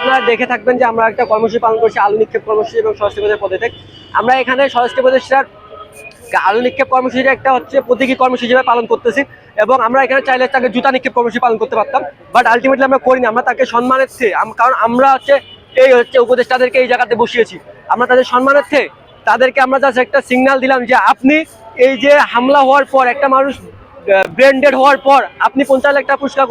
আপনারা দেখে থাকবেন যে আমরা একটা কর্মসূচি পালন করছি, আলু নিক্ষেপ কর্মসূচি এবং স্বরাষ্ট্র উপদেষ্টার পদত্যাগ। আমরা এখানে স্বরাষ্ট্র উপদেষ্টার আলু নিক্ষেপ কর্মসূচিটা একটা হচ্ছে প্রতীকী কর্মসূচি হিসেবে পালন করতেছি, এবং আমরা এখানে চাইলে তাকে জুতা নিক্ষেপ কর্মসূচি পালন করতে পারতাম, বাট আলটিমেটলি আমরা করিনি। আমরা তাকে সম্মানার্থে, কারণ আমরা হচ্ছে এই হচ্ছে উপদেষ্টাদেরকে এই জায়গাতে বসিয়েছি, আমরা তাদের সম্মানার্থে তাদেরকে আমরা জাস্ট একটা সিগন্যাল দিলাম যে আপনি এই যে হামলা হওয়ার পর একটা মানুষ ব্রেন্ডেড হওয়ার পর আপনি 50 লাখ টাকা পুরস্কার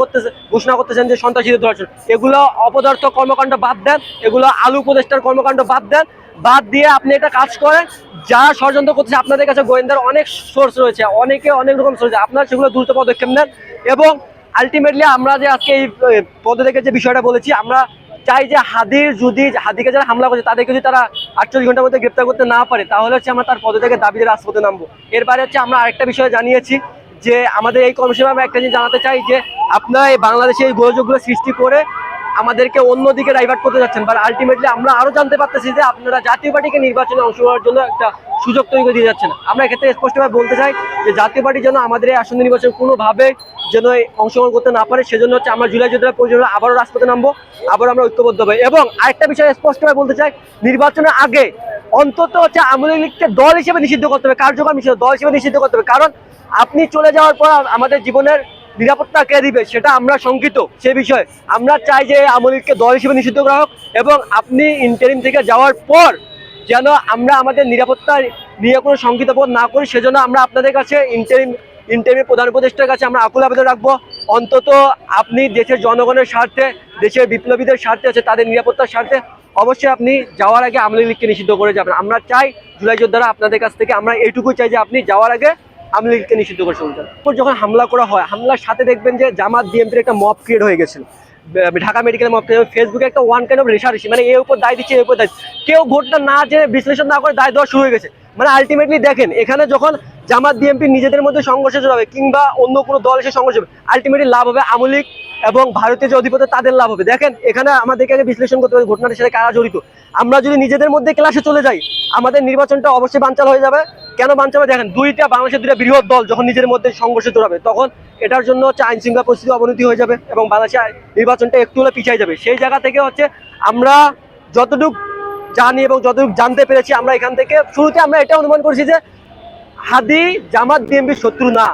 ঘোষণা করতেছেন যে সন্ত্রাসীদের ধরার জন্য। এগুলো অপদার্থ কর্মকাণ্ড বাদ দেন, এগুলো আলু উপদেষ্টার কর্মকাণ্ড বাদ দেন, বাদ দিয়ে আপনি একটা কাজ করেন। যারা ষড়যন্ত্র করতেছে আপনাদের কাছে গোয়েন্দার অনেক সোর্স রয়েছে, অনেকে অনেক রকম সোর্স, আপনারা সেগুলো দ্রুত পদক্ষেপ নেন। এবং আলটিমেটলি আমরা যে আজকে এই পদত্যাগের যে বিষয়টা বলেছি, আমরা চাই যে হাদিকে যারা হামলা করছে তাদেরকে যদি তারা 48 ঘন্টার মধ্যে গ্রেপ্তার করতে না পারে, তাহলে হচ্ছে আমরা তার পদত্যাগের দাবিতে রাজপথে নামবো। এর বাইরে হচ্ছে আমরা আরেকটা বিষয় জানিয়েছি যে আমাদের এই কর্মসূচি আমরা একটা জিনিস জানাতে চাই যে আপনারা এই বাংলাদেশে এই গোলযোগগুলো সৃষ্টি করে আমাদেরকে অন্যদিকে ডাইভার্ট করতে যাচ্ছেন, বাট আলটিমেটলি আমরা আরো জানতে পারতেছি যে আপনারা জাতীয় পার্টিকে নির্বাচনে অংশগ্রহণের জন্য একটা সুযোগ তৈরি করে দিয়ে যাচ্ছেন। আমরা এক্ষেত্রে স্পষ্টভাবে বলতে চাই যে জাতীয় পার্টি যেন আমাদের এই আসন্ন নির্বাচন কোনোভাবে যেন অংশগ্রহণ করতে না পারে, সেজন্য হচ্ছে আমরা জুলাই যোদ্ধারা পরিচালনা আবারও রাজপথে নামবো, আবারও আমরা ঐক্যবদ্ধ হবে। এবং আরেকটা বিষয় স্পষ্টভাবে বলতে চাই, নির্বাচনের আগে অন্তত হচ্ছে আওয়ামী লীগকে দল হিসেবে নিষিদ্ধ করতে হবে, কার্যকর দল হিসেবে নিষিদ্ধ করতে হবে। কারণ আপনি চলে যাওয়ার পর আমাদের জীবনের নিরাপত্তা কে দিবে সেটা আমরা শঙ্কিত। সে বিষয়ে আমরা চাই যে আওয়ামী লীগকে দল হিসেবে নিষিদ্ধ করা হোক, এবং আপনি ইন্টারিম থেকে যাওয়ার পর যেন আমরা আমাদের নিরাপত্তা নিয়ে কোনো শঙ্কিত বোধ না করি, সেজন্য আমরা আপনাদের কাছে ইন্টারিমের প্রধান উপদেষ্টার কাছে আমরা আকুল আবেদন রাখবো। অন্তত আপনি দেশের জনগণের স্বার্থে, দেশের বিপ্লবীদের স্বার্থে আছে, তাদের নিরাপত্তার স্বার্থে অবশ্যই আপনি যাওয়ার আগে আওয়ামী লীগকে নিষিদ্ধ করে যাবেন। আমরা চাই জুলাই যোদ্ধারা আপনাদের কাছ থেকে আমরা এইটুকুই চাই যে আপনি যাওয়ার আগে আওয়ামী লীগকে নিষিদ্ধ করে শুনছেন। যখন হামলা করা হয়, হামলার সাথে দেখবেন যে জামাত বিএনপির একটা মব ক্রিয়েট হয়ে গেছিল, ঢাকা মেডিকেল মব ক্রিয়েট, ফেসবুকে একটা ওয়ান কাইন্ড অফ রেশারেশি, মানে এর উপর দায় দিচ্ছে, এর উপর দায়, কেউ ভোটটা না যে বিশ্লেষণ না করে দায় দেওয়া শুরু হয়ে গেছে। মানে আলটিমেটলি দেখেন, এখানে যখন জামাত বিএনপি নিজেদের মধ্যে সংঘর্ষে জড়াবে কিংবা অন্য কোনো দল এসে সংঘর্ষ হবে, আলটিমেটলি লাভ হবে আওয়ামী লীগ এবং ভারতীয় যে অধিপত্য তাদের লাভ হবে। দেখেন এখানে আমাদেরকে আগে বিশ্লেষণ করতে হবে ঘটনাটার সাথে কারা জড়িত। আমরা যদি নিজেদের মধ্যে ক্লাসে চলে যাই, আমাদের নির্বাচনটা অবশ্যই বানচাল হয়ে যাবে। কেন বানচাল হবে? দেখেন, বাংলাদেশের দুইটা বৃহৎ দল যখন নিজের মধ্যে সংঘর্ষে জড়াবে, তখন এটার জন্য হচ্ছে আইন শৃঙ্খলা পরিস্থিতি অবনতি হয়ে যাবে এবং বাংলাদেশের নির্বাচনটা একটু হলে পিছিয়ে যাবে। সেই জায়গা থেকে হচ্ছে আমরা যতটুকু জানি এবং যতটুকু জানতে পেরেছি, আমরা এখান থেকে শুরুতে আমরা এটা অনুমান করছি যে হাদি জামাত বিএনপির শত্রু না,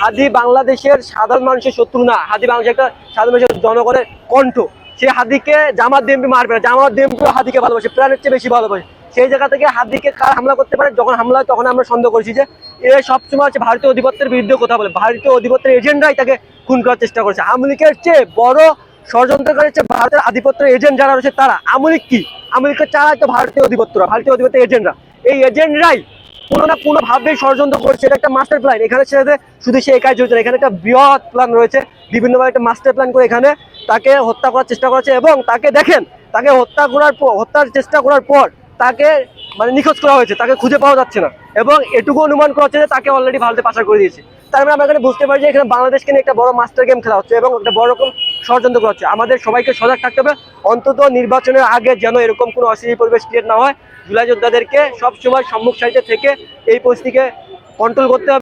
হাদি বাংলাদেশের সাধারণ মানুষের শত্রু না, হাদি বাংলাদেশের একটা সাধারণ মানুষের জনগণের কণ্ঠ। সে হাদিকে জামাত বিএনপি মারবে না, জামাত বিএনপি হাদিকে ভালোবাসে, প্রাণের চেয়ে বেশি ভালোবাসে। সেই জায়গা থেকে হাদিকে কার হামলা করতে পারে, যখন হামলা হয় তখন আমরা সন্দেহ করছি যে এ সবসময় হচ্ছে ভারতীয় অধিপত্যের বিরুদ্ধে কথা বলে, ভারতীয় অধিপত্যের এজেন্ডাই তাকে খুন করার চেষ্টা করেছে। আওয়ামী লীগের চেয়ে বড় ষড়যন্ত্রকারী হচ্ছে ভারতের আধিপত্যের এজেন্ট যারা রয়েছে তারা। আওয়ামী লীগ কি? আওয়ামী লীগকে চালায় তো ভারতীয় অধিপত্যরা, ভারতীয় অধিপত্যের এজেন্টরা। এই এজেন্টরাই কোনো না কোনোভাবেই ষড়যন্ত্র করছে, এটা একটা মাস্টার প্ল্যান। এখানে শুধু সে একাই জড়িত না, এখানে একটা বৃহৎ প্ল্যান রয়েছে, বিভিন্নভাবে একটা মাস্টার প্ল্যান করে এখানে তাকে হত্যা করার চেষ্টা করেছে। এবং তাকে দেখেন, তাকে হত্যার চেষ্টা করার পর তাকে মানে নিখোঁজ করা হয়েছে, তাকে খুঁজে পাওয়া যাচ্ছে না। এবং এটুকু অনুমান করা হচ্ছে যে তাকে অলরেডি ভারতে পাচার করে দিয়েছে। তার মানে আমরা এখানে বুঝতে পারি যে এখানে বাংলাদেশকে নিয়ে একটা বড় মাস্টার গেম খেলা হচ্ছে এবং একটা বড় রকম ষড়যন্ত্র করা হচ্ছে। আমাদের সবাইকে সজাগ থাকতে হবে, অন্তত নির্বাচনের আগে যেন এরকম কোনো অস্থির পরিবেশ ক্রিয়েট না হয়। জুলাই যোদ্ধাদেরকে সবসময় সম্মুখ সারিতে থেকে এই পরিস্থিতিকে কন্ট্রোল করতে হবে।